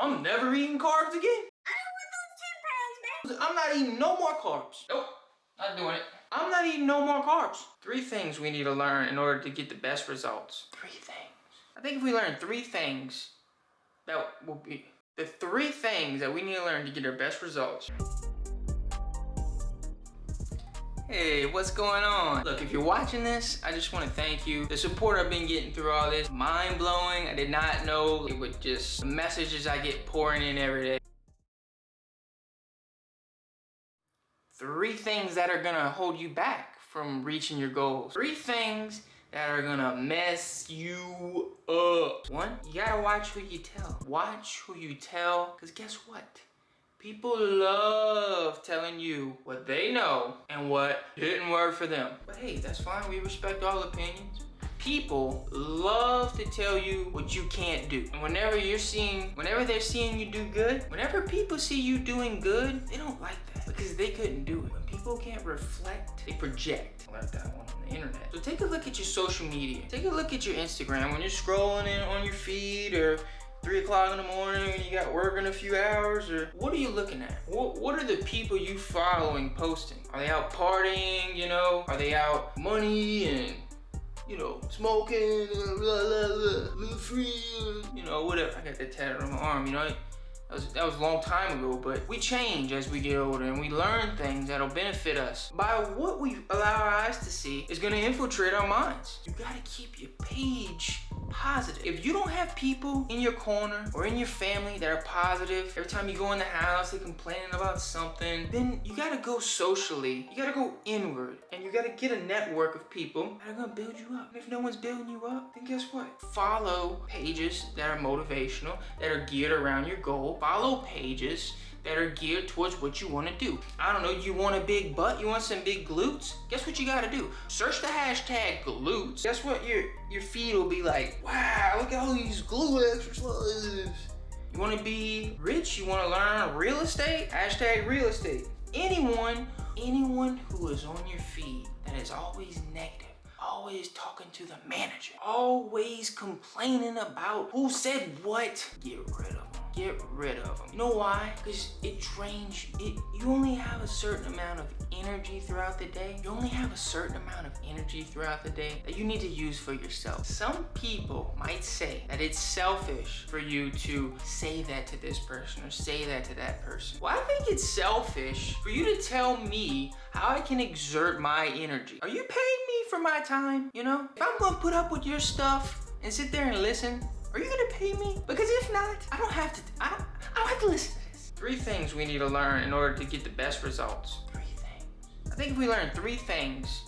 I'm never eating carbs again. I don't want those 10 pounds back. I'm not eating no more carbs. Nope, not doing it. I'm not eating no more carbs. 3 things we need to learn in order to get the best results. 3 things. I think if we learn 3 things, that will be the 3 things that we need to learn to get our best results. Hey, what's going on? Look, if you're watching this, I just want to thank you. The support I've been getting through all this, mind-blowing. I did not know it would just, the messages I get pouring in every day. 3 things that are gonna hold you back from reaching your goals. 3 things that are gonna mess you up. 1, you gotta watch who you tell. Watch who you tell, because guess what? People love telling you what they know and what didn't work for them. But hey, that's fine, we respect all opinions. People love to tell you what you can't do. And whenever they're seeing you do good, whenever people see you doing good, they don't like that because they couldn't do it. When people can't reflect, they project. I learned that one on the internet. So take a look at your social media. Take a look at your Instagram when you're scrolling in on your feed, or 3 o'clock in the morning and you got work in a few hours, or what are you looking at? What are the people you following posting? Are they out partying, you know? Are they out money and, you know, smoking, live free, you know, whatever. I got that tattooed on my arm, you know? That was a long time ago, but we change as we get older and we learn things that'll benefit us. By what we allow our eyes to see is gonna infiltrate our minds. You gotta keep your page positive. If you don't have people in your corner or in your family that are positive, every time you go in the house they're complaining about something, then you gotta go socially. You gotta go inward and you gotta get a network of people that are gonna build you up. And if no one's building you up, then guess what? Follow pages that are motivational, that are geared around your goal. Follow pages that are geared towards what you want to do. I don't know, you want a big butt? You want some big glutes? Guess what you gotta do? Search the hashtag glutes. Guess what your feed will be like? Wow, look at all these glute exercises. You wanna be rich? You wanna learn real estate? Hashtag real estate. Anyone who is on your feed that is always negative, always talking to the manager, always complaining about who said what, get rid of them. Get rid of them. You know why? Because it drains you. You only have a certain amount of energy throughout the day. You only have a certain amount of energy throughout the day that you need to use for yourself. Some people might say that it's selfish for you to say that to this person or say that to that person. Well, I think it's selfish for you to tell me how I can exert my energy. Are you paying me for my time? You know? If I'm gonna put up with your stuff and sit there and listen, are you gonna pay me? Because if not, I don't have to listen to this. 3 things we need to learn in order to get the best results. 3 things. I think if we learn 3 things,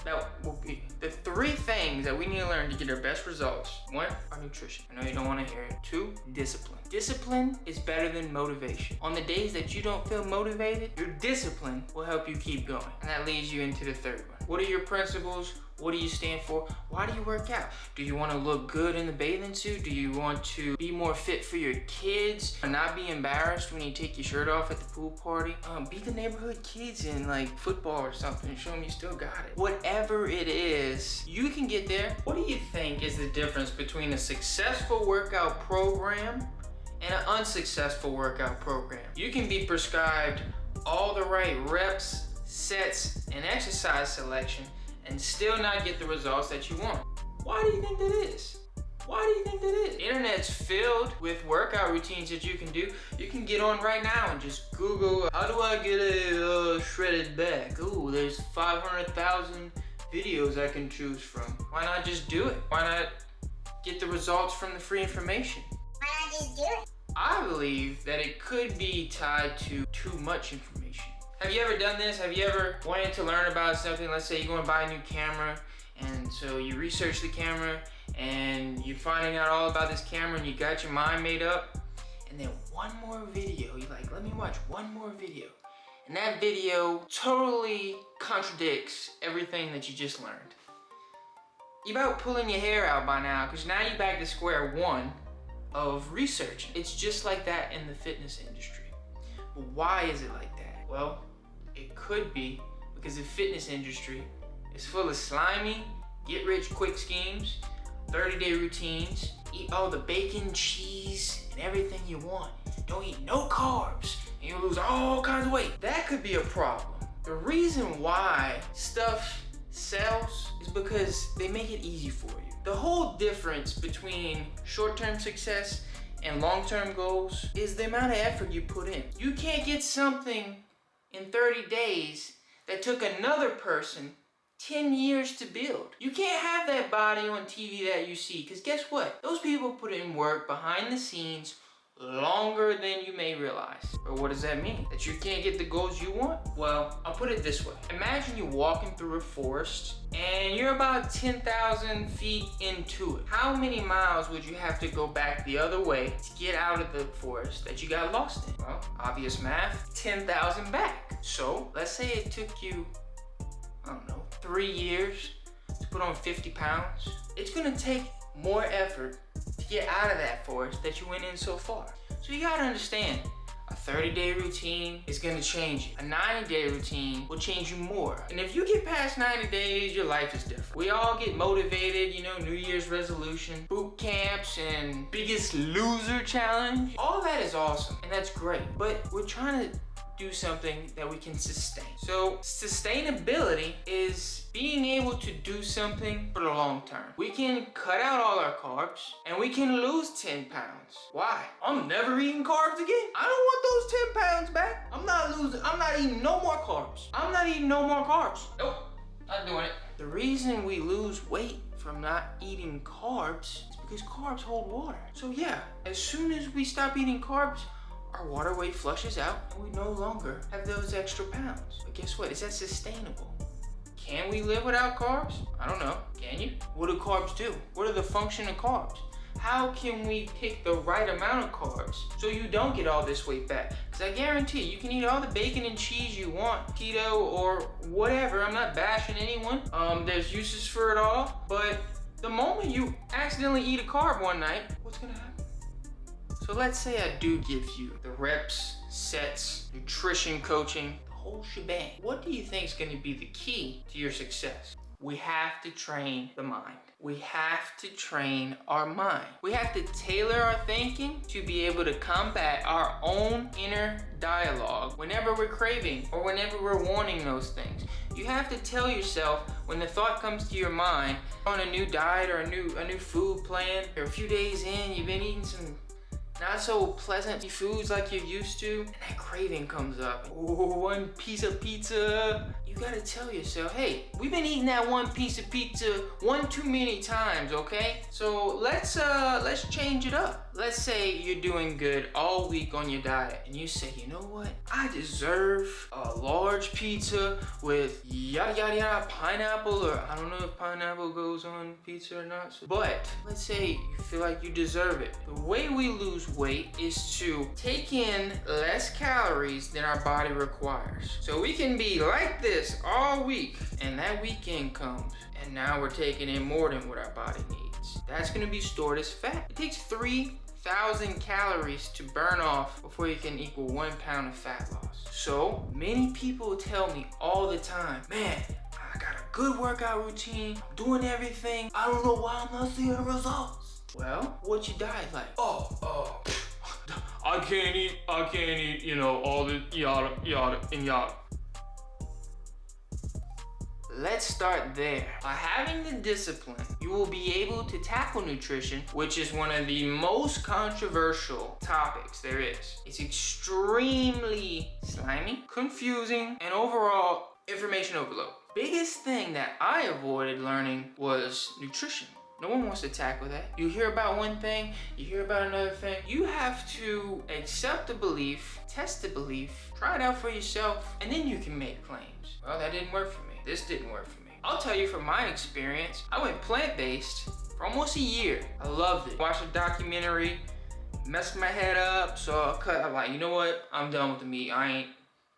that will be the 3 things that we need to learn to get our best results. 1, our nutrition. I know you don't want to hear it. 2, discipline. Discipline is better than motivation. On the days that you don't feel motivated, your discipline will help you keep going. And that leads you into the 3rd one. What are your principles? What do you stand for? Why do you work out? Do you want to look good in the bathing suit? Do you want to be more fit for your kids and not be embarrassed when you take your shirt off at the pool party? Beat the neighborhood kids in like football or something and show them you still got it. Whatever it is, you can get there. What do you think is the difference between a successful workout program and an unsuccessful workout program? You can be prescribed all the right reps, sets, and exercise selection and still not get the results that you want. Why do you think that is? Why do you think that is? The internet's filled with workout routines that you can do. You can get on right now and just Google, how do I get a shredded back? Ooh, there's 500,000 videos I can choose from. Why not just do it? Why not get the results from the free information? Why not just do it? I believe that it could be tied to too much information. Have you ever done this? Have you ever wanted to learn about something? Let's say you're going to buy a new camera, and so you research the camera and you're finding out all about this camera and you got your mind made up, and then one more video, you're like, let me watch one more video. And that video totally contradicts everything that you just learned. You're about pulling your hair out by now, because now you're back to square one of research. It's just like that in the fitness industry. But why is it like that? Well, it could be because the fitness industry is full of slimy, get-rich-quick schemes, 30-day routines, eat all the bacon, cheese, and and everything you want. Don't eat no carbs and you'll lose all kinds of weight. That could be a problem. The reason why stuff sells is because they make it easy for you. The whole difference between short-term success and long-term goals is the amount of effort you put in. You can't get something in 30 days that took another person 10 years to build. You can't have that body on TV that you see, because guess what? Those people put in work behind the scenes longer than you may realize. But what does that mean? That you can't get the goals you want? Well, I'll put it this way. Imagine you walking through a forest and you're about 10,000 feet into it. How many miles would you have to go back the other way to get out of the forest that you got lost in? Well, obvious math, 10,000 back. So let's say it took you, I don't know, 3 years to put on 50 pounds. It's gonna take more effort to get out of that forest that you went in so far. So you gotta understand, a 30-day routine is gonna change you. A 90-day routine will change you more. And if you get past 90 days, your life is different. We all get motivated, you know, New Year's resolution, boot camps, and biggest loser challenge. All that is awesome, and that's great. But we're trying to do something that we can sustain. So sustainability is being able to do something for the long term. We can cut out all our carbs and we can lose 10 pounds. Why? I'm never eating carbs again. I don't want those 10 pounds back. I'm not eating no more carbs. I'm not eating no more carbs. Nope, not doing it. The reason we lose weight from not eating carbs is because carbs hold water. So yeah, as soon as we stop eating carbs, our water weight flushes out and we no longer have those extra pounds. But guess what? Is that sustainable? Can we live without carbs? I don't know. Can you? What do carbs do? What are the function of carbs? How can we pick the right amount of carbs so you don't get all this weight back? Because I guarantee you can eat all the bacon and cheese you want, keto or whatever. I'm not bashing anyone. There's uses for it all. But the moment you accidentally eat a carb one night, what's gonna happen? So let's say I do give you the reps, sets, nutrition coaching, the whole shebang. What do you think is going to be the key to your success? We have to train the mind. We have to train our mind. We have to tailor our thinking to be able to combat our own inner dialogue whenever we're craving or whenever we're wanting those things. You have to tell yourself when the thought comes to your mind on a new diet or a new food plan, or a few days in, you've been eating some not so pleasant foods like you're used to, and that craving comes up. Oh, one piece of pizza. You gotta tell yourself, hey, we've been eating that one piece of pizza one too many times, okay? So let's change it up. Let's say you're doing good all week on your diet, and you say, you know what? I deserve a large pizza with yada yada yada pineapple, or I don't know if pineapple goes on pizza or not. But let's say you feel like you deserve it. The way we lose weight is to take in less calories than our body requires. So we can be like this all week, and that weekend comes, and now we're taking in more than what our body needs. That's gonna be stored as fat. It takes 3,000 calories to burn off before you can equal 1 pound of fat loss. So many people tell me all the time, man, I got a good workout routine, I'm doing everything, I don't know why I'm not seeing results. Well, what's your diet like? I can't eat, you know, all the yada, yada, and yada. Let's start there. By having the discipline, you will be able to tackle nutrition, which is one of the most controversial topics there is. It's extremely slimy, confusing, and overall information overload. Biggest thing that I avoided learning was nutrition. No one wants to tackle that. You hear about one thing, you hear about another thing. You have to accept the belief, test the belief, try it out for yourself, and then you can make claims. Well, that didn't work for me. This didn't work for me. I'll tell you from my experience, I went plant-based for almost a year. I loved it. Watched a documentary, messed my head up, so I'm like, you know what? I'm done with the meat.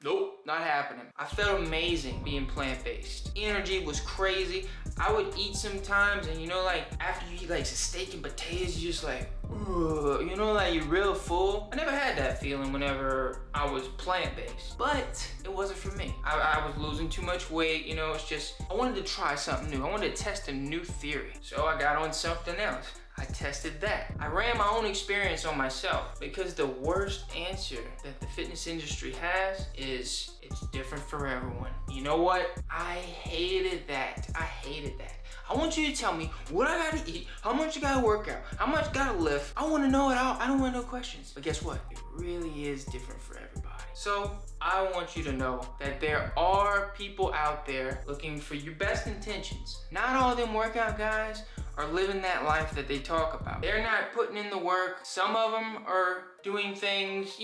Nope, not happening. I felt amazing being plant-based. Energy was crazy. I would eat sometimes, and you know, like after you eat like steak and potatoes, you're just like, ugh, you know, like you're real full. I never had that feeling whenever I was plant-based, but it wasn't for me. I was losing too much weight, you know, it's just, I wanted to try something new. I wanted to test a new theory. So I got on something else. I tested that. I ran my own experience on myself because the worst answer that the fitness industry has is it's different for everyone. You know what? I hated that. I hated that. I want you to tell me what I gotta eat, how much I gotta work out, how much I gotta lift. I wanna know it all. I don't want no questions. But guess what? It really is different for everybody. So I want you to know that there are people out there looking for your best intentions. Not all them workout guys are living that life that they talk about. They're not putting in the work. Some of them are doing things,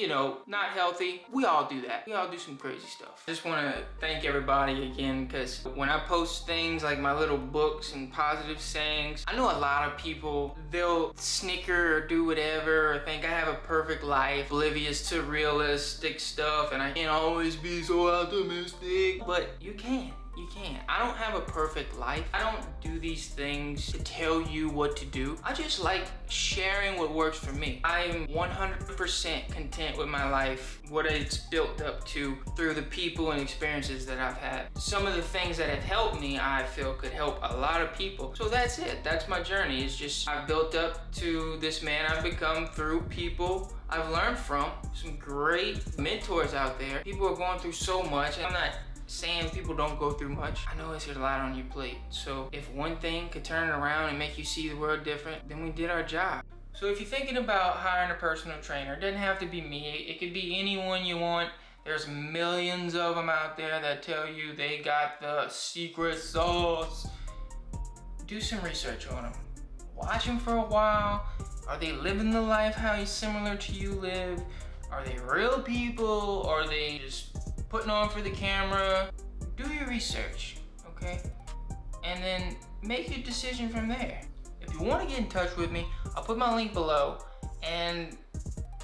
not healthy. We all do that. We all do some crazy stuff. I just want to thank everybody again, because when I post things like my little books and positive sayings, I know a lot of people, they'll snicker or do whatever or think I have a perfect life, oblivious to realistic stuff, and I can't always be so optimistic. But you can. You can. I don't have a perfect life. I don't do these things to tell you what to do. I just like sharing what works for me. I'm 100% content with my life, what it's built up to through the people and experiences that I've had. Some of the things that have helped me, I feel could help a lot of people. So that's it. That's my journey. It's just I've built up to this man I've become through people I've learned from, some great mentors out there. People are going through so much. I'm not saying people don't go through much. I know it's a lot on your plate. So if one thing could turn it around and make you see the world different, then we did our job. So if you're thinking about hiring a personal trainer, it doesn't have to be me. It could be anyone you want. There's millions of them out there that tell you they got the secret sauce. Do some research on them. Watch them for a while. Are they living the life how similar to you live? Are they real people? Or are they just putting on for the camera? Do your research, okay? And then make your decision from there. If you want to get in touch with me, I'll put my link below and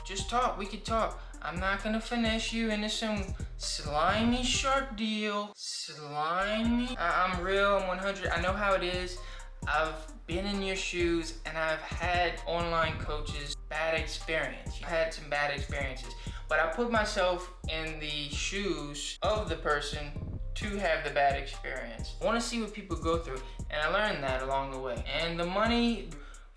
just talk. We could talk. I'm not gonna finesse you into some slimy short deal. Slimy. I'm real, I'm 100. I know how it is. I've been in your shoes and I've had online coaches, bad experience. I've had some bad experiences. But I put myself in the shoes of the person to have the bad experience. I want to see what people go through, and I learned that along the way. And the money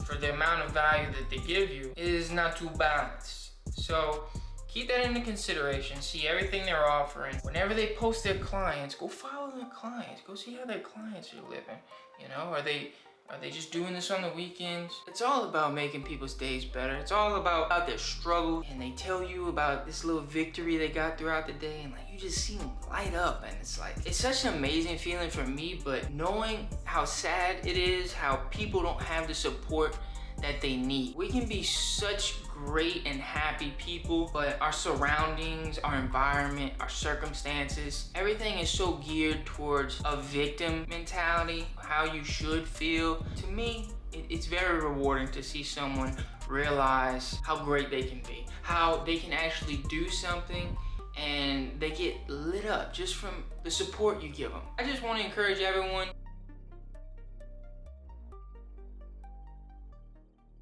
for the amount of value that they give you is not too balanced. So keep that into consideration. See everything they're offering. Whenever they post their clients, go follow their clients. Go see how their clients are living. Are they just doing this on the weekends? It's all about making people's days better. It's all about their struggle. And they tell you about this little victory they got throughout the day. And you just see them light up. And it's such an amazing feeling for me. But knowing how sad it is, how people don't have the support that they need. We can be such great and happy people, but our surroundings, our environment, our circumstances, everything is so geared towards a victim mentality, how you should feel. To me, it's very rewarding to see someone realize how great they can be, how they can actually do something and they get lit up just from the support you give them. I just want to encourage everyone,